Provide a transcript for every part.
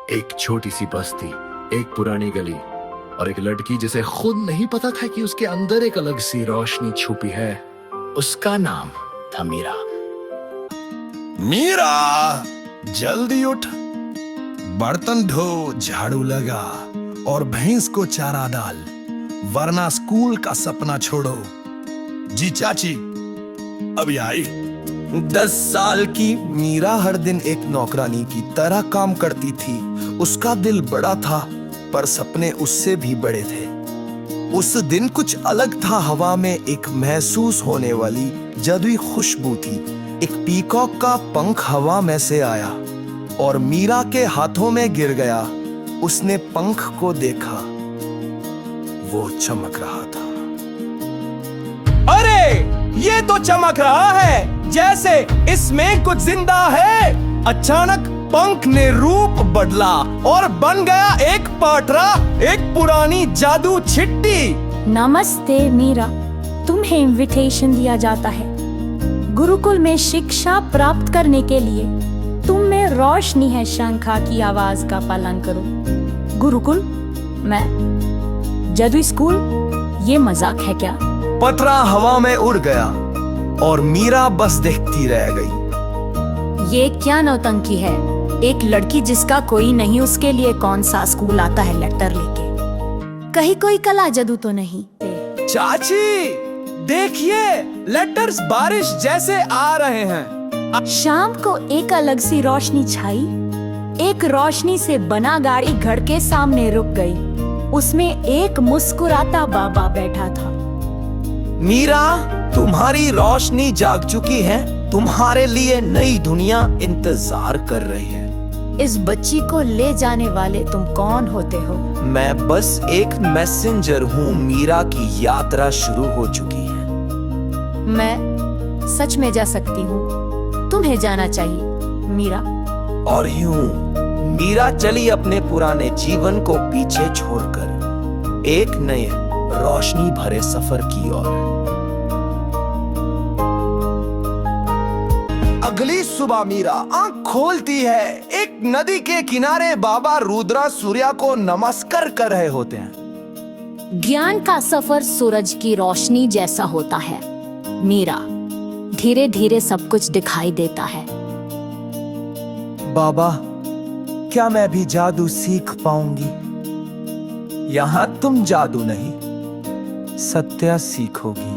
एक छोटी सी बस्ती, एक पुरानी गली और एक लड़की जिसे खुद नहीं पता था कि उसके अंदर एक अलग सी रोशनी छुपी है। उसका नाम था मीरा। मीरा, जल्दी उठ, बर्तन धो, झाड़ू लगा और भैंस को चारा डाल, वरना स्कूल का सपना छोड़ो। जी चाची, अभी आई। 10 साल की मीरा हर दिन एक नौकरानी की तरह काम करती थी। उसका दिल बड़ा था, पर सपने उससे भी बड़े थे। उस दिन कुछ अलग था। हवा में एक महसूस होने वाली जादुई खुशबू थी। एक पीकॉक का पंख हवा में से आया और मीरा के हाथों में गिर गया। उसने पंख को देखा, वो चमक रहा था। अरे, ये तो चमक रहा है जैसे इसमें कुछ जिंदा है। अचानक पंख ने रूप बदला और बन गया एक पाटरा, एक पुरानी जादू छिट्टी। नमस्ते मीरा, तुम्हें इनविटेशन दिया जाता है गुरुकुल में शिक्षा प्राप्त करने के लिए। तुम में रोशनी है, शंखा की आवाज का पालन करो। गुरुकुल? मैं जादुई स्कूल? ये मजाक है क्या? पतरा हवा में उड़ गया और मीरा बस देखती रह गई। ये क्या नौटंकी है? एक लड़की जिसका कोई नहीं, उसके लिए कौन सा स्कूल आता है लेटर लेके? कहीं कोई कला जादू तो नहीं? चाची, देखिए, लेटर्स बारिश जैसे आ रहे हैं। शाम को एक अलग सी रोशनी छाई। एक रोशनी से बना गाड़ी घर के सामने रुक गई। उसमें एक मुस्कुराता बाबा बैठा था। मीरा, तुम्हारी रोशनी जाग चुकी है। तुम्हारे लिए नई दुनिया इंतजार कर रही है। इस बच्ची को ले जाने वाले तुम कौन होते हो? मैं बस एक मैसेंजर हूँ। मीरा की यात्रा शुरू हो चुकी है। मैं सच में जा सकती हूँ। तुम्हें जाना चाहिए मीरा। और यूं मीरा चली अपने पुराने जीवन को पीछे छोड़कर एक नए रोशनी भरे सफर की ओर। अगली सुबह मीरा आंख खोलती है। एक नदी के किनारे बाबा रुद्रा सूर्या को नमस्कार कर रहे होते हैं। ज्ञान का सफर सूरज की रोशनी जैसा होता है मीरा। धीरे धीरे सब कुछ दिखाई देता है। बाबा, क्या मैं भी जादू सीख पाऊंगी? यहाँ तुम जादू नहीं, सत्य सीखोगी।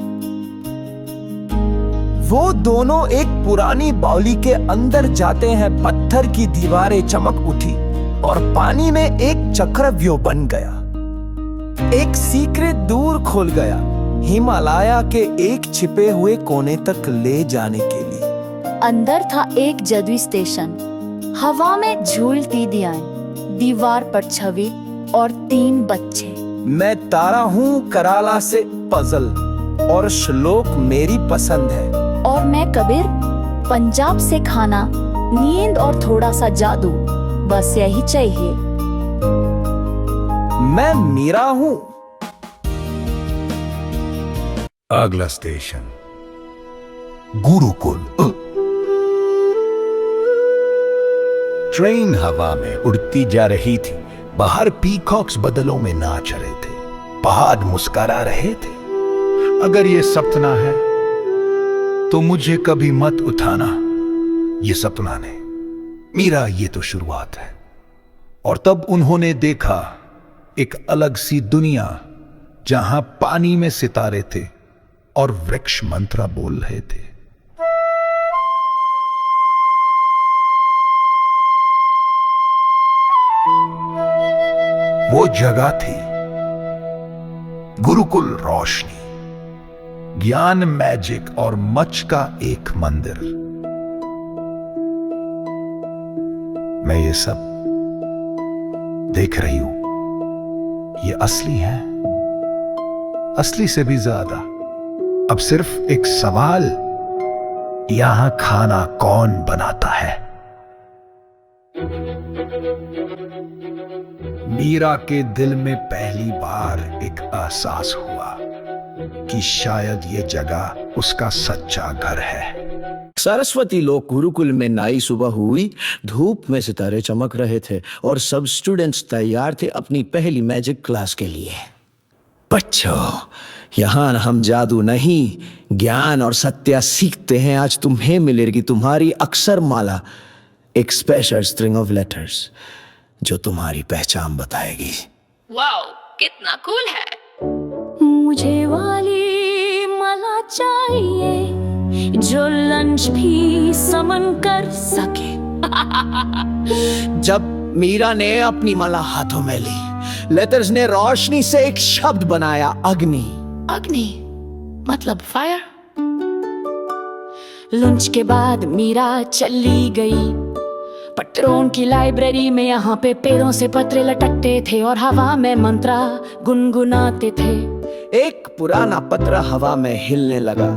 वो दोनों एक पुरानी बावली के अंदर जाते हैं। पत्थर की दीवारें चमक उठी और पानी में एक चक्रव्यूह बन गया। एक सीक्रेट दूर खोल गया, हिमालय के एक छिपे हुए कोने तक ले जाने के लिए। अंदर था एक जादुई स्टेशन। हवा में झूलती दियाएं, दीवार पर छवि और 3 बच्चे। मैं तारा हूँ कराला से पजल और श्लोक मेरी पसंद है। और मैं कबीर, पंजाब से खाना, नींद और थोड़ा सा जादू, बस यही चाहिए। मैं मीरा हूँ। अगला स्टेशन गुरुकुल। ट्रेन हवा में उड़ती जा रही थी। बाहर पीकॉक्स बदलों में नाच रहे थे। पहाड़ मुस्कुरा रहे थे। अगर ये सपना है तो मुझे कभी मत उठाना। ये सपना ने, मीरा, ये तो शुरुआत है। और तब उन्होंने देखा एक अलग सी दुनिया, जहां पानी में सितारे थे और वृक्ष मंत्र बोल रहे थे। वो जगह थी गुरुकुल। रोशनी, ज्ञान, मैजिक और मच का एक मंदिर। मैं ये सब देख रही हूं। ये असली है, असली से भी ज्यादा। अब सिर्फ एक सवाल, यहां खाना कौन बनाता है? मीरा के दिल में पहली बार एक एहसास हुआ कि शायद ये जगह उसका सच्चा घर है। सरस्वती लोक गुरुकुल में नई सुबह हुई, धूप में सितारे चमक रहे थे और सब स्टूडेंट्स तैयार थे अपनी पहली मैजिक क्लास के लिए। बच्चों, यहाँ हम जादू नहीं, ज्ञान और सत्य सीखते हैं। आज तुम्हें मिलेगी तुम्हारी अक्षर माला, एक स्पेशल स्ट्रिंग ऑफ लेटर्स जो तुम्हारी पहचान बताएगी। वाओ, कितना कूल है। मुझे वाली माला चाहिए जो लंच भी समन कर सके। जब मीरा ने अपनी माला हाथों में ली, लेटर्स ने रोशनी से एक शब्द बनाया, अग्नि। अग्नि मतलब फायर। लंच के बाद मीरा चली गई पत्रों की लाइब्रेरी में। यहाँ पे पेड़ों से पत्रे लटकते थे और हवा में मंत्र गुनगुनाते थे। एक पुराना पत्र हवा में हिलने लगा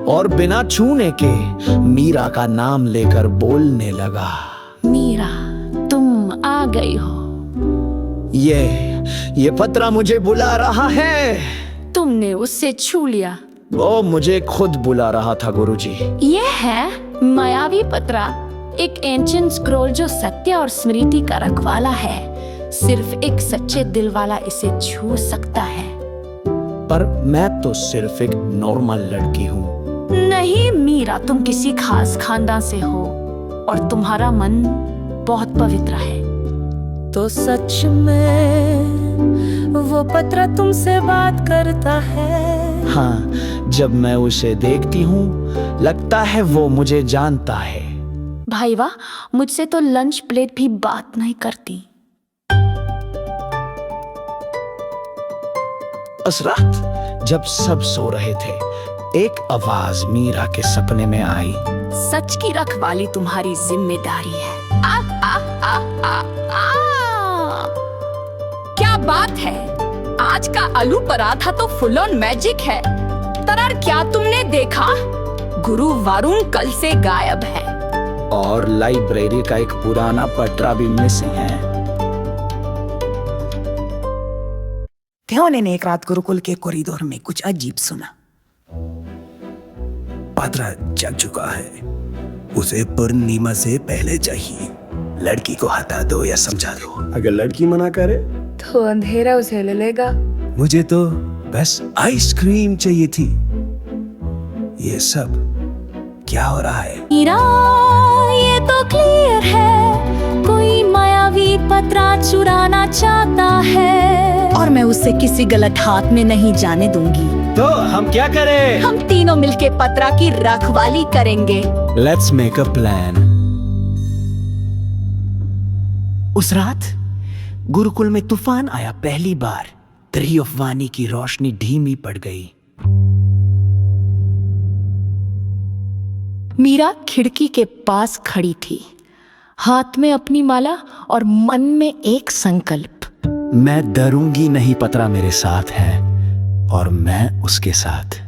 और बिना छूने के मीरा का नाम लेकर बोलने लगा। मीरा, तुम आ गई हो। ये पत्र मुझे बुला रहा है। तुमने उससे छू लिया। वो मुझे खुद बुला रहा था गुरुजी। ये है मायावी पत्रा, एक एंशिएंट स्क्रॉल जो सत्य और स्मृति का रखवाला है। सिर्फ एक सच्चे दिल वाला इसे छू सकता है। पर मैं तो सिर्फ एक नॉर्मल लड़की हूँ। नहीं मीरा, तुम किसी खास खानदान से हो और तुम्हारा मन बहुत पवित्र है। तो सच में वो पत्र तुमसे बात करता है। हाँ, जब मैं उसे देखती हूँ लगता है वो मुझे जानता है। भाई वाह, मुझसे तो लंच प्लेट भी बात नहीं करती। उस रात जब सब सो रहे थे, एक आवाज मीरा के सपने में आई। सच की रखवाली तुम्हारी जिम्मेदारी है। आ, आ, आ, आ, आ। क्या बात है, आज का आलू पराठा तो फुल ऑन मैजिक है। तरर, क्या तुमने देखा? गुरु वरुण कल से गायब है और लाइब्रेरी का एक पुराना पत्रा भी मिसिंग है। ध्यान ने एक रात गुरुकुल के कॉरिडोर में कुछ अजीब सुना। पत्र जग चुका है, उसे पूर्णिमा से पहले चाहिए। लड़की को हटा दो या समझा दो। अगर लड़की मना करे तो अंधेरा उसे ले लेगा। मुझे तो बस आइसक्रीम चाहिए थी। ये सब क्या हो रहा है? मीरा, ये तो क्लियर है, कोई मायावी पत्रा चुराना चाहता है और मैं उसे किसी गलत हाथ में नहीं जाने दूंगी। तो हम क्या करें? हम तीनों मिलके पत्रा की रखवाली करेंगे। Let's make a plan. उस रात गुरुकुल में तूफान आया। पहली बार ट्री ऑफ वाणी की रोशनी धीमी पड़ गई। मीरा खिड़की के पास खड़ी थी, हाथ में अपनी माला और मन में एक संकल्प। मैं डरूंगी नहीं, पत्रा मेरे साथ है और मैं उसके साथ।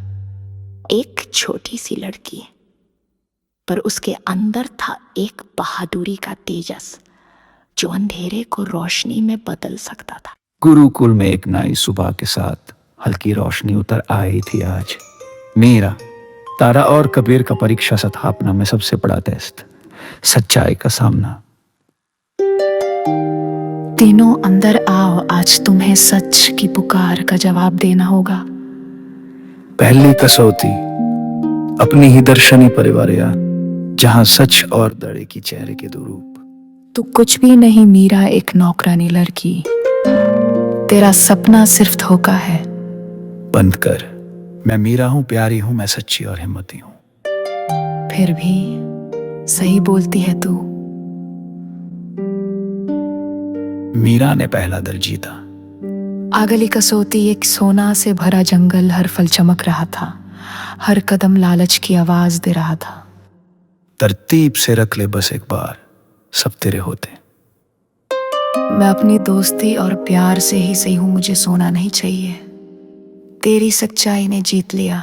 एक छोटी सी लड़की, पर उसके अंदर था एक बहादुरी का तेजस जो अंधेरे को रोशनी में बदल सकता था। गुरुकुल में एक नई सुबह के साथ हल्की रोशनी उतर आई थी। आज मेरा, तारा और कबीर का परीक्षा स्थापना में सबसे बड़ा टेस्ट, सच्चाई का सामना। तीनों अंदर आओ, आज तुम्हें सच की पुकार का जवाब देना होगा। पहली कसौटी, अपनी ही दर्शनी परिवारिया, जहां सच और दड़े की चेहरे के दो रूप। तू कुछ भी नहीं मीरा, एक नौकरानी लड़की। तेरा सपना सिर्फ धोखा है। बंद कर। मैं मीरा हूं, प्यारी हूं, मैं सच्ची और हिम्मती हूं। फिर भी सही बोलती है तू। मीरा ने पहला दर जीता। अगली कसौटी, एक सोना से भरा जंगल, हर फल चमक रहा था, हर कदम लालच की आवाज दे रहा था। तरतीब से रख ले बस एक बार, सब तेरे होते। मैं अपनी दोस्ती और प्यार से ही सही हूं, मुझे सोना नहीं चाहिए। तेरी सच्चाई ने जीत लिया।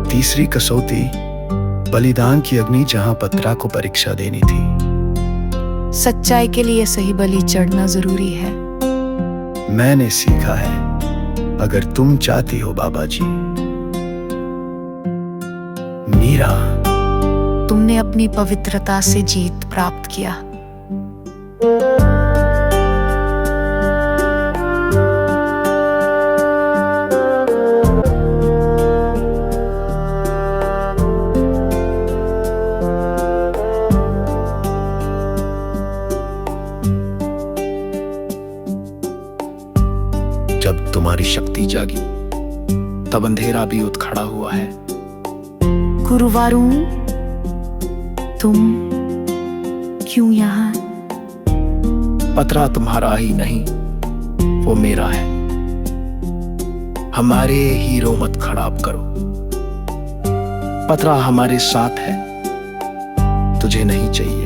तीसरी कसौटी, बलिदान की अग्नि, जहां पत्रा को परीक्षा देनी थी। सच्चाई के लिए सही बलि चढ़ना जरूरी है। मैंने सीखा है अगर तुम चाहती हो बाबा जी। मीरा, तुमने अपनी पवित्रता से जीत प्राप्त किया। जब तुम्हारी शक्ति जागी तब अंधेरा भी उठ खड़ा हुआ है। गुरुवारू, तुम क्यों यहाँ? पतरा तुम्हारा ही नहीं, वो मेरा है। हमारे हीरो मत खराब करो। पतरा हमारे साथ है, तुझे नहीं चाहिए।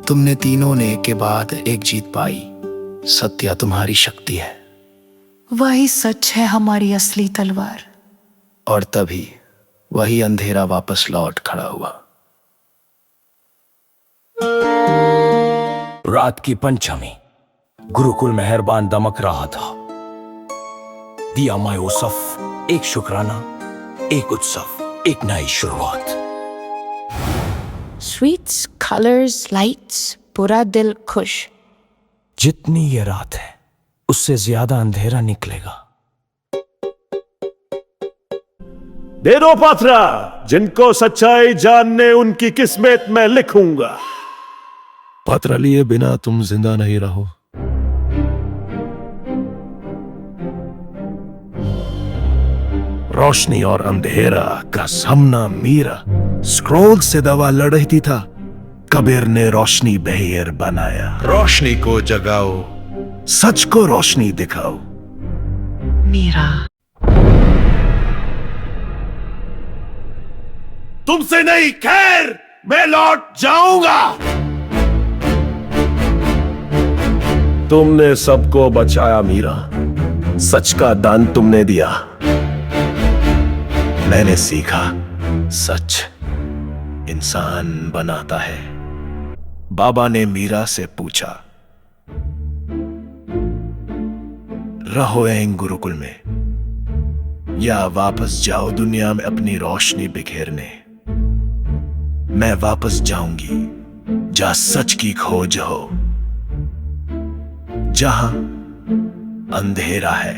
तुमने तीनों ने के बाद एक जीत पाई। सत्या तुम्हारी शक्ति है। वही सच है हमारी असली तलवार। और तभी वही अंधेरा वापस लौट खड़ा हुआ। रात की पंचमी, गुरुकुल मेहरबान दमक रहा था। दिया मायूसफ, एक शुक्राना, एक उत्सव, एक नई शुरुआत। स्वीट्स, कलर्स, लाइट्स, पूरा दिल खुश। जितनी ये रात है उससे ज्यादा अंधेरा निकलेगा। दे दो पात्रा, जिनको सच्चाई जानने उनकी किस्मत में लिखूंगा। पत्र लिए बिना तुम जिंदा नहीं रहो। रोशनी और अंधेरा का सामना मीरा स्क्रोल से दवा लड़ रही था। कबीर ने रोशनी बहेर बनाया। रोशनी को जगाओ, सच को रोशनी दिखाओ। मीरा, तुमसे नहीं, खैर मैं लौट जाऊंगा। तुमने सबको बचाया मीरा, सच का दान तुमने दिया। मैंने सीखा, सच इंसान बनाता है। बाबा ने मीरा से पूछा, रहो यहीं गुरुकुल में या वापस जाओ दुनिया में अपनी रोशनी बिखेरने। मैं वापस जाऊंगी जहां सच की खोज हो, जहां अंधेरा है।